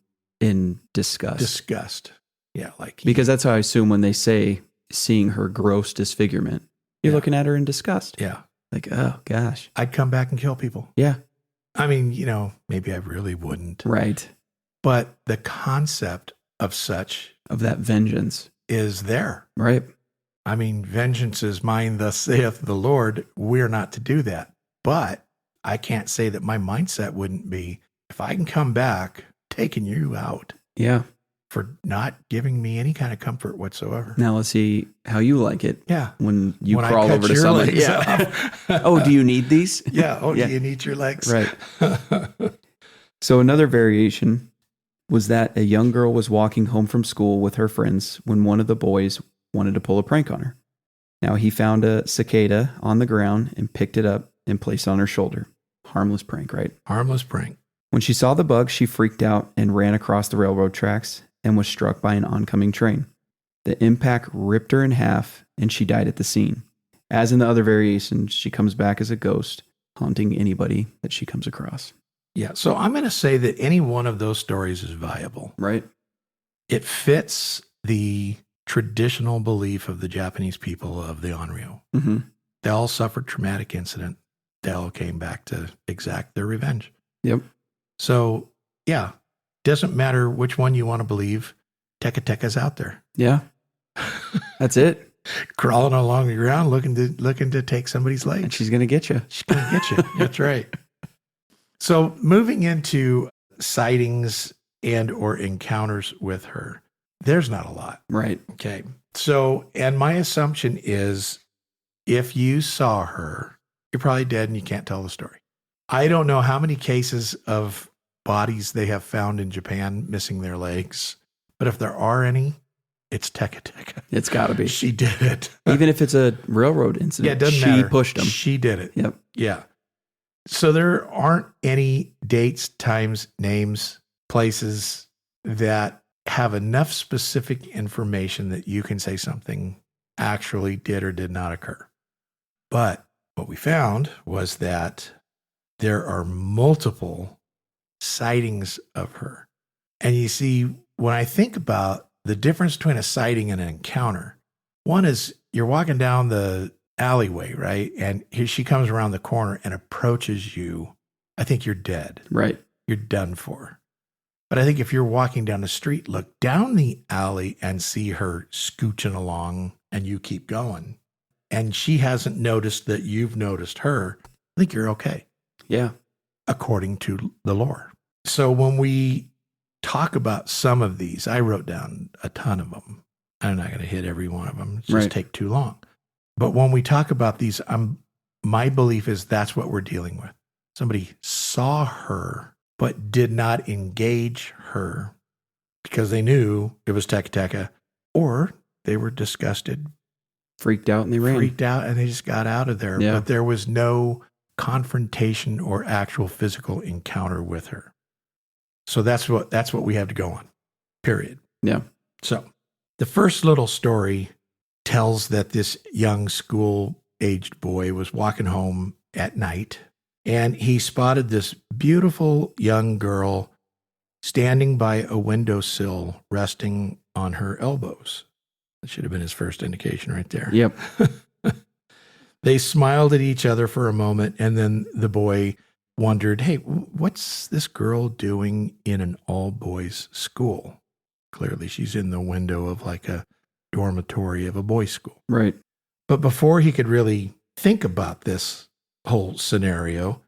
in disgust. Disgust. Yeah. Because that's how I assume when they say seeing her gross disfigurement, you're looking at her in disgust. Yeah. Like, oh gosh. I'd come back and kill people. Yeah. I mean, maybe I really wouldn't. Right. But the concept of that vengeance is there. Right. I mean, vengeance is mine, thus saith the Lord. We're not to do that. But I can't say that my mindset wouldn't be, if I can come back, taking you out. Yeah. For not giving me any kind of comfort whatsoever. Now let's see how you like it. Yeah. When crawl over to somebody. Yeah. Oh, do you need these? Yeah. Oh, do you need your legs? Right. So another variation was that a young girl was walking home from school with her friends when one of the boys wanted to pull a prank on her. Now he found a cicada on the ground and picked it up and placed it on her shoulder. Harmless prank, right? Harmless prank. When she saw the bug, she freaked out and ran across the railroad tracks and was struck by an oncoming train. The impact ripped her in half and she died at the scene. As in the other variations, she comes back as a ghost, haunting anybody that she comes across. Yeah, so I'm going to say that any one of those stories is viable. Right. It fits the traditional belief of the Japanese people of the Onryō. Mm-hmm. They all suffered traumatic incident. They all came back to exact their revenge. Yep. So, yeah, doesn't matter which one you want to believe. Teke Teke's out there. Yeah. That's it. Crawling along the ground looking to take somebody's legs. And she's going to get you. She's going to get you. That's right. So moving into sightings and or encounters with her, there's not a lot. Right. Okay. So, and my assumption is if you saw her, you're probably dead and you can't tell the story. I don't know how many cases of bodies they have found in Japan missing their legs, but if there are any, it's Teke Teke. It's got to be. She did it. Even if it's a railroad incident. Yeah, it doesn't matter. She pushed them. She did it. Yep. Yeah. So there aren't any dates, times, names, places that have enough specific information that you can say something actually did or did not occur. But what we found was that there are multiple sightings of her. And you see, when I think about the difference between a sighting and an encounter, one is you're walking down the alleyway, right? And here she comes around the corner and approaches you. I think you're dead. Right. You're done for. But I think if you're walking down the street, look down the alley and see her scooching along and you keep going. and she hasn't noticed that you've noticed her, I think you're okay. Yeah. According to the lore. So when we talk about some of these, I wrote down a ton of them. I'm not going to hit every one of them. It's just take too long. But when we talk about these, my belief is that's what we're dealing with. Somebody saw her, but did not engage her because they knew it was Teke Teke, or they were disgusted, freaked out, and they ran. Freaked out, and they just got out of there. Yeah. But there was no confrontation or actual physical encounter with her. So that's what we have to go on, period. Yeah. So the first little story tells that this young school-aged boy was walking home at night, and he spotted this beautiful young girl standing by a windowsill, resting on her elbows. That should have been his first indication right there. Yep. They smiled at each other for a moment, and then the boy wondered, hey, what's this girl doing in an all-boys school? Clearly, she's in the window of like a dormitory of a boys' school. Right. But before he could really think about this whole scenario,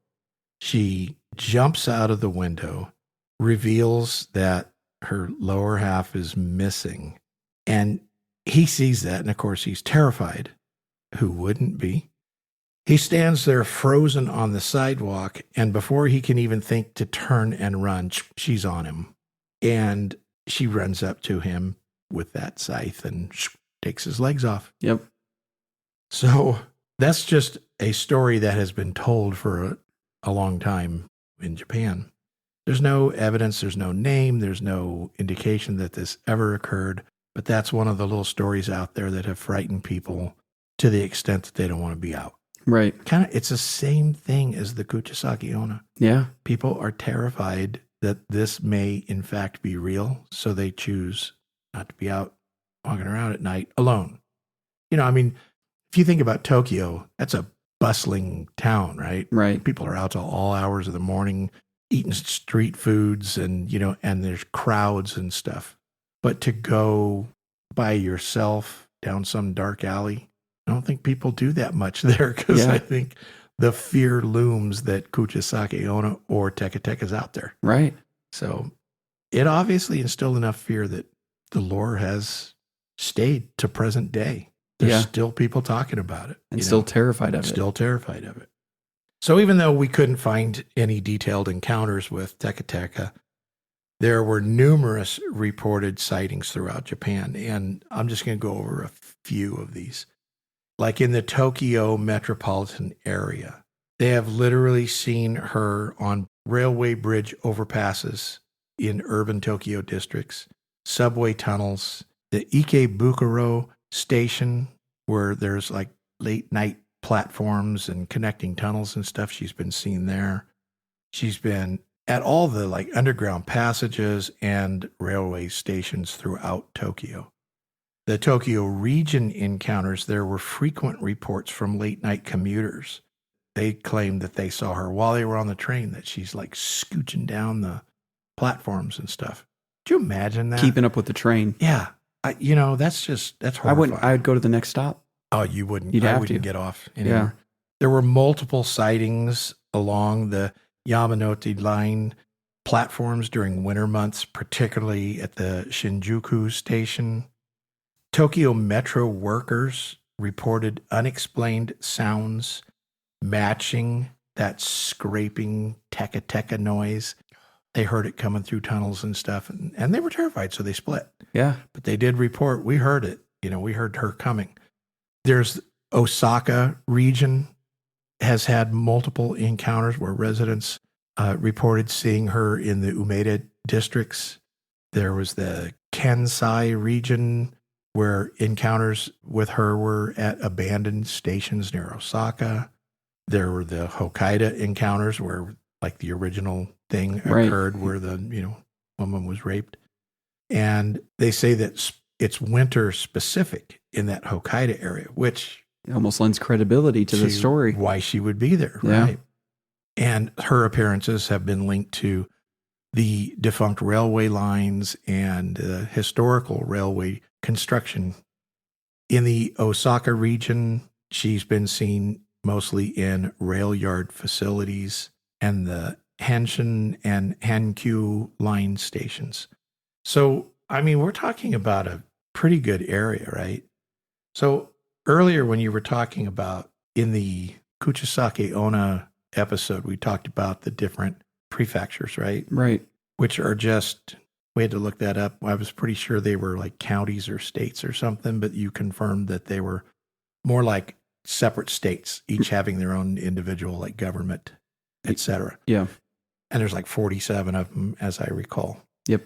she jumps out of the window, reveals that her lower half is missing, and he sees that, and of course, he's terrified. Who wouldn't be? He stands there frozen on the sidewalk, and before he can even think to turn and run, she's on him. And she runs up to him with that scythe and takes his legs off. Yep. So that's just a story that has been told for a long time in Japan. There's no evidence, there's no name, there's no indication that this ever occurred, but that's one of the little stories out there that have frightened people to the extent that they don't want to be out. Right. It's the same thing as the Kuchisake Onna. Yeah. People are terrified that this may in fact be real, so they choose not to be out walking around at night alone. If you think about Tokyo, that's a bustling town, right? Right. People are out till all hours of the morning eating street foods, and there's crowds and stuff. But to go by yourself down some dark alley, I don't think people do that much there, because I think the fear looms that Kuchisake Onna or Teke Teke is out there. Right. So it obviously instilled enough fear that the lore has stayed to present day. There's still people talking about it. And still terrified of it. Still terrified of it. So even though we couldn't find any detailed encounters with Teke Teke, there were numerous reported sightings throughout Japan. And I'm just going to go over a few of these. Like in the Tokyo metropolitan area, they have literally seen her on railway bridge overpasses in urban Tokyo districts, subway tunnels, the Ikebukuro station, where there's like late night platforms and connecting tunnels and stuff. She's been seen there. She's been at all the like underground passages and railway stations throughout Tokyo. The Tokyo region encounters, there were frequent reports from late night commuters. They claimed that they saw her while they were on the train, that she's like scooching down the platforms and stuff. Do you imagine that? Keeping up with the train. Yeah. That's horrifying. I would go to the next stop. Oh, you wouldn't. You'd have wouldn't to get off anymore. Yeah. There were multiple sightings along the Yamanote line platforms during winter months, particularly at the Shinjuku station. Tokyo Metro workers reported unexplained sounds matching that scraping Teke Teke noise. They heard it coming through tunnels and stuff, and they were terrified, so they split. Yeah. But they did report, we heard it. We heard her coming. There's Osaka region has had multiple encounters where residents reported seeing her in the Umeda districts. There was the Kansai region where encounters with her were at abandoned stations near Osaka. There were the Hokkaido encounters where like the original thing occurred, where the woman was raped. And they say that it's winter specific in that Hokkaido area, which it almost lends credibility to the story. Why she would be there, right? And her appearances have been linked to the defunct railway lines and historical railway construction. In the Osaka region, she's been seen mostly in rail yard facilities and the Hanshin and Hankyu line stations. So, I mean, we're talking about a pretty good area, right? So earlier when you were talking about in the Kuchisake Onna episode, we talked about the different prefectures, right? Right. Which are just, we had to look that up. I was pretty sure they were like counties or states or something, but you confirmed that they were more like separate states, each having their own individual like government, etc. Yeah. And there's like 47 of them, as I recall. Yep.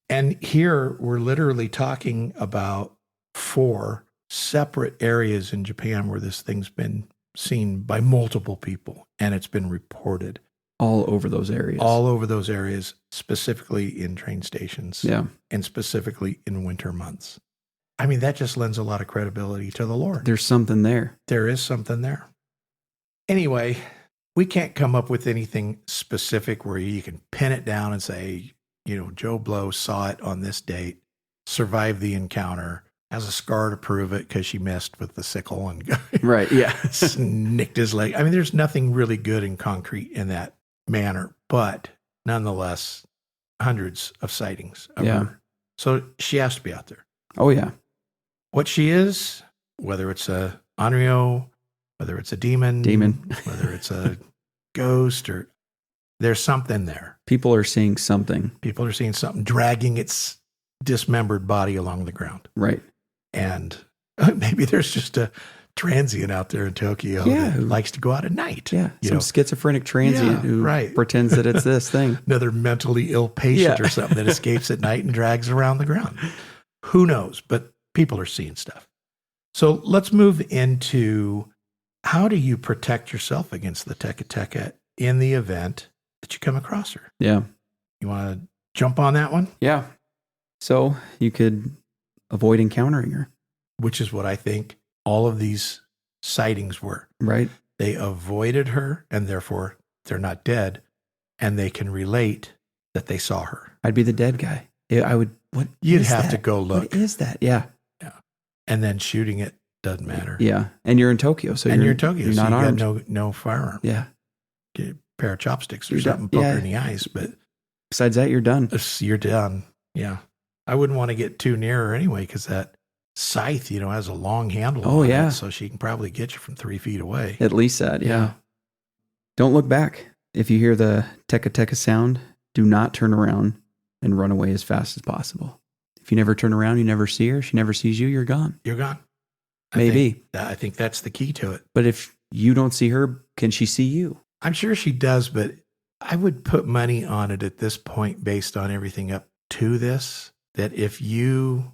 And here we're literally talking about 4 separate areas in Japan where this thing's been seen by multiple people and it's been reported. All over those areas. All over those areas, specifically in train stations. Yeah. And specifically in winter months. I mean, that just lends a lot of credibility to the Lord. There's something there. There is something there. Anyway, we can't come up with anything specific where you can pin it down and say, you know, Joe Blow saw it on this date, survived the encounter, has a scar to prove it because she missed with the sickle and Right. Yeah. nicked his leg. I mean, there's nothing really good and concrete in that manner, but nonetheless, hundreds of sightings of her. So she has to be out there. Oh, yeah. What she is, whether it's a Onryō, whether it's a demon, whether it's a ghost, or there's something there. People are seeing something. People are seeing something dragging its dismembered body along the ground. Right. And maybe there's just a transient out there in Tokyo that likes to go out at night. Yeah. Some schizophrenic transient who pretends that it's this thing. Another mentally ill patient or something that escapes at night and drags around the ground. Who knows? But people are seeing stuff. So let's move into how do you protect yourself against the Teke Teke in the event that you come across her? Yeah. You want to jump on that one? Yeah. So you could avoid encountering her. Which is what I think all of these sightings were. Right. They avoided her and therefore they're not dead and they can relate that they saw her. I'd be the dead guy. I would. What? You'd have to go look. What is that? Yeah. Yeah. And then shooting it doesn't matter. Yeah. And you're in Tokyo. So you're in Tokyo. You're so not armed. Got no firearm. Yeah. Get a pair of chopsticks or something, poke her in the eyes. But besides that, you're done. You're done. Yeah. I wouldn't want to get too near her anyway because that scythe, has a long handle. Oh, yeah. So she can probably get you from 3 feet away. At least that, yeah. Don't look back. If you hear the Teke Teke sound, do not turn around and run away as fast as possible. If you never turn around, you never see her, she never sees you, you're gone. You're gone. Maybe. I think that's the key to it. But if you don't see her, can she see you? I'm sure she does, but I would put money on it at this point based on everything up to this, that if you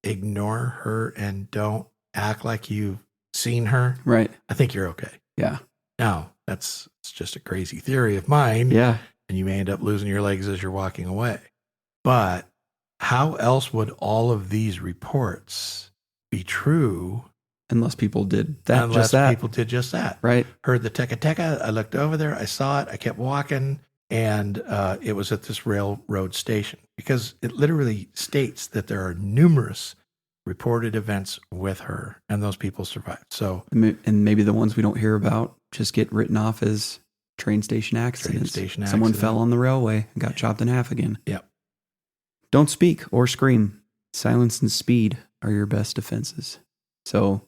ignore her and don't act like you've seen her, right? I think you're okay. Yeah. Now, it's just a crazy theory of mine. Yeah. And you may end up losing your legs as you're walking away. But how else would all of these reports be true? Unless people did that. Unless people did just that. Right. Heard the Teke Teke. I looked over there. I saw it. I kept walking. And it was at this railroad station because it literally states that there are numerous reported events with her and those people survived. So, and maybe the ones we don't hear about just get written off as train station accidents. Someone fell on the railway and got chopped in half again. Yep. Don't speak or scream. Silence and speed are your best defenses. So,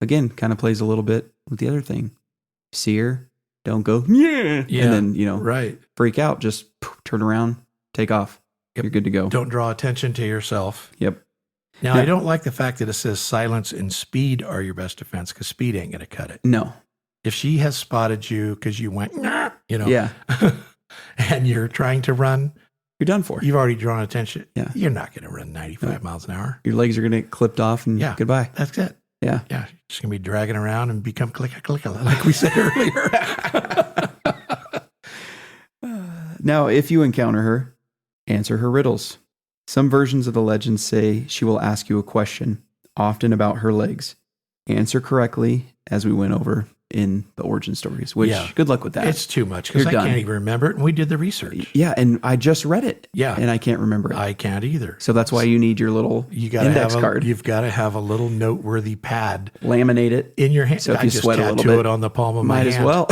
again, kind of plays a little bit with the other thing. See her. Don't go, yeah. And then, right. freak out. Just turn around, take off. Yep. You're good to go. Don't draw attention to yourself. Yep. Now, I don't like the fact that it says silence and speed are your best defense because speed ain't going to cut it. No. If she has spotted you because you went, yeah. and you're trying to run, you're done for. You've already drawn attention. Yeah. You're not going to run 95 miles an hour. Your legs are going to get clipped off and goodbye. That's it. Yeah. Yeah. Just going to be dragging around and become clicker, like we said earlier. Now, if you encounter her, answer her riddles. Some versions of the legend say she will ask you a question, often about her legs. Answer correctly, as we went over in the origin stories, which good luck with that. It's too much because I can't even remember it. And we did the research. Yeah. And I just read it. Yeah. And I can't remember it. I can't either. So that's why you need your little index card. You've got to have a little noteworthy pad. Laminate it in your hand. So if you sweat a little bit, it on the palm of my hand. Might as well.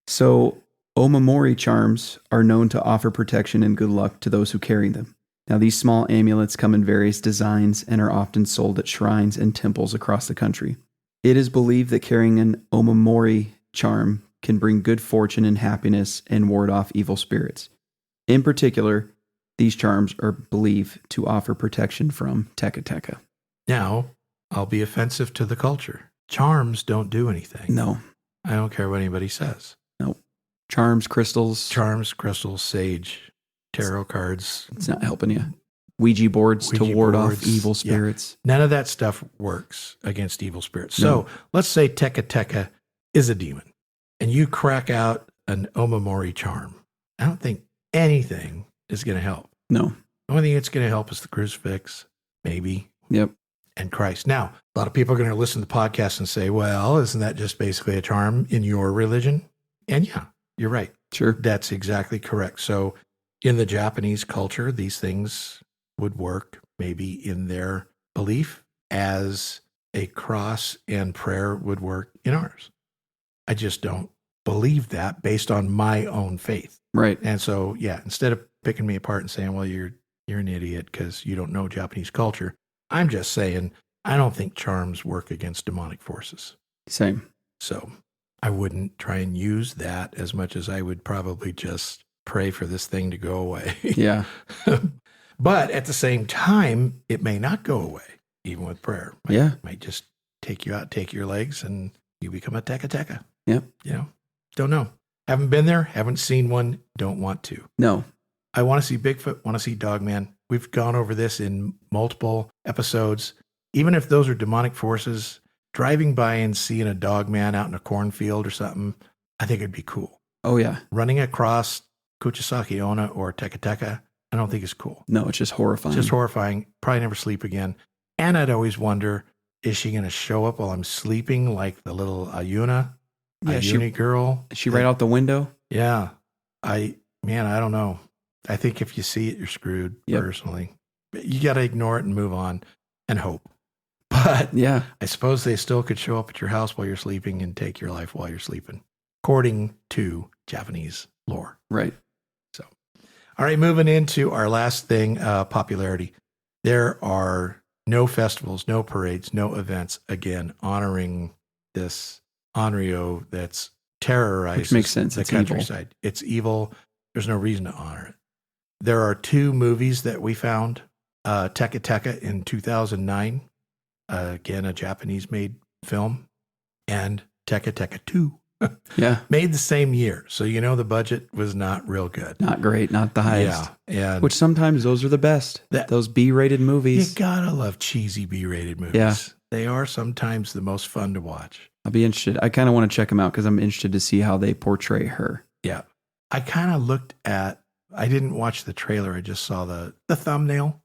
So omamori charms are known to offer protection and good luck to those who carry them. Now, these small amulets come in various designs and are often sold at shrines and temples across the country. It is believed that carrying an omamori charm can bring good fortune and happiness and ward off evil spirits. In particular, these charms are believed to offer protection from Teke Teke. Now, I'll be offensive to the culture. Charms don't do anything. No. I don't care what anybody says. No. Charms, crystals, sage, tarot cards. It's not helping you. Ouija boards to ward off evil spirits. Yeah. None of that stuff works against evil spirits. So let's say Teke Teke is a demon and you crack out an omamori charm. I don't think anything is going to help. No. The only thing that's going to help is the crucifix, maybe. Yep. And Christ. Now, a lot of people are going to listen to the podcast and say, well, isn't that just basically a charm in your religion? And yeah, you're right. Sure. That's exactly correct. So in the Japanese culture, these things would work maybe in their belief as a cross and prayer would work in ours. I just don't believe that based on my own faith. Right. And so, yeah, instead of picking me apart and saying, well, you're an idiot because you don't know Japanese culture, I'm just saying I don't think charms work against demonic forces. Same. So I wouldn't try and use that as much as I would probably just pray for this thing to go away. Yeah. But at the same time, it may not go away, even with prayer. Might just take you out, take your legs, and you become a Teke Teke. Yep. Don't know. Haven't been there, haven't seen one, don't want to. No. I want to see Bigfoot, want to see Dogman. We've gone over this in multiple episodes. Even if those are demonic forces, driving by and seeing a Dogman out in a cornfield or something, I think it'd be cool. Oh, yeah. Running across Kuchisake Onna or Teke Teke, I don't think it's cool. No, it's just horrifying. Just horrifying. Probably never sleep again. And I'd always wonder, is she going to show up while I'm sleeping like the little Ayuni girl? Is she right out the window? Yeah. I don't know. I think if you see it, you're screwed, personally. But you got to ignore it and move on and hope. But yeah, I suppose they still could show up at your house while you're sleeping and take your life while you're sleeping, according to Japanese lore. Right. So, all right, moving into our last thing, popularity. There are no festivals, no parades, no events, again, honoring this Onryō that's terrorized the countryside. It's evil. There's no reason to honor it. There are two movies that we found, Teke Teke in 2009, again, a Japanese-made film, and Teke Teke 2. Made the same year. So, the budget was not real good. Not great, not the highest. Yeah. And which sometimes those are the best. Those B-rated movies. You gotta love cheesy B-rated movies. Yeah. They are sometimes the most fun to watch. I'll be interested. I kind of want to check them out because I'm interested to see how they portray her. Yeah. I kind of looked at, I didn't watch the trailer. I just saw the thumbnail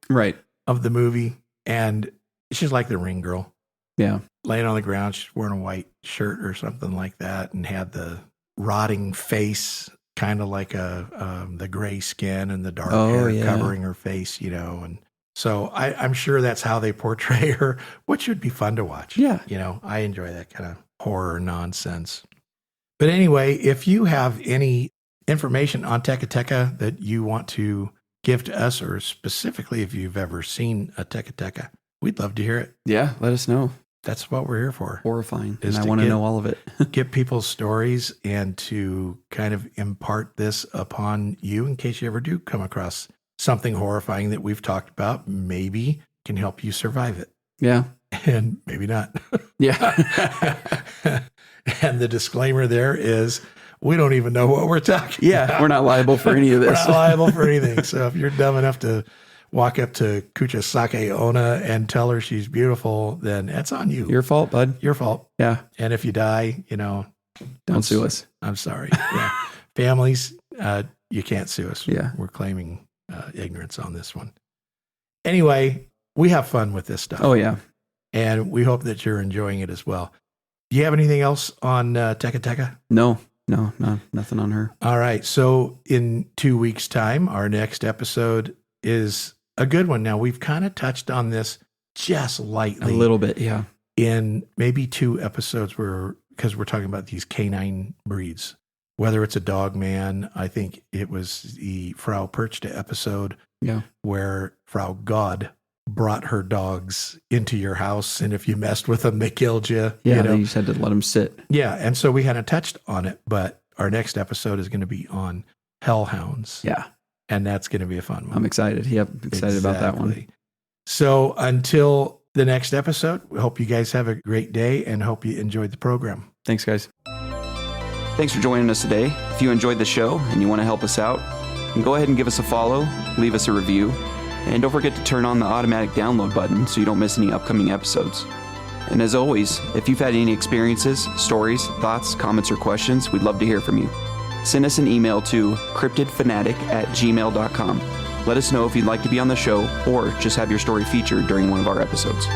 of the movie. And she's like the Ring girl. Yeah. Laying on the ground. She's wearing a white shirt or something like that and had the rotting face, kind of like the gray skin and the dark hair covering her face, And so I'm sure that's how they portray her, which would be fun to watch. Yeah. I enjoy that kind of horror nonsense. But anyway, if you have any information on Teke Teke that you want to give to us, or specifically if you've ever seen a Teke Teke, we'd love to hear it. Yeah, let us know. That's what we're here for. Horrifying. And I want to know all of it. Get people's stories and to kind of impart this upon you in case you ever do come across something horrifying that we've talked about. Maybe can help you survive it. Yeah. And maybe not. Yeah. And the disclaimer there is, we don't even know what we're talking about. We're not liable for any of this. We're not liable for anything. So if you're dumb enough to walk up to Kuchisake Onna and tell her she's beautiful, then that's on you. Your fault, bud. Your fault. Yeah. And if you die, don't sue us. I'm sorry. Yeah. Families, you can't sue us. Yeah. We're claiming ignorance on this one. Anyway, we have fun with this stuff. Oh, yeah. And we hope that you're enjoying it as well. Do you have anything else on Teke Teke? No, nothing on her. All right. So in 2 weeks' time, our next episode is a good one. Now, we've kind of touched on this just lightly. A little bit, yeah. In maybe 2 episodes because we're talking about these canine breeds. Whether it's a dog man, I think it was the Frau Perchta episode where Frau God brought her dogs into your house, and if you messed with them, they killed you. Yeah, you just had to let them sit. Yeah, and so we kind of touched on it, but our next episode is going to be on hellhounds. Yeah. And that's going to be a fun one. I'm excited. Yep, excited about that one. So until the next episode, we hope you guys have a great day and hope you enjoyed the program. Thanks, guys. Thanks for joining us today. If you enjoyed the show and you want to help us out, then go ahead and give us a follow, leave us a review, and don't forget to turn on the automatic download button so you don't miss any upcoming episodes. And as always, if you've had any experiences, stories, thoughts, comments, or questions, we'd love to hear from you. Send us an email to cryptidfanatic@gmail.com. Let us know if you'd like to be on the show or just have your story featured during one of our episodes.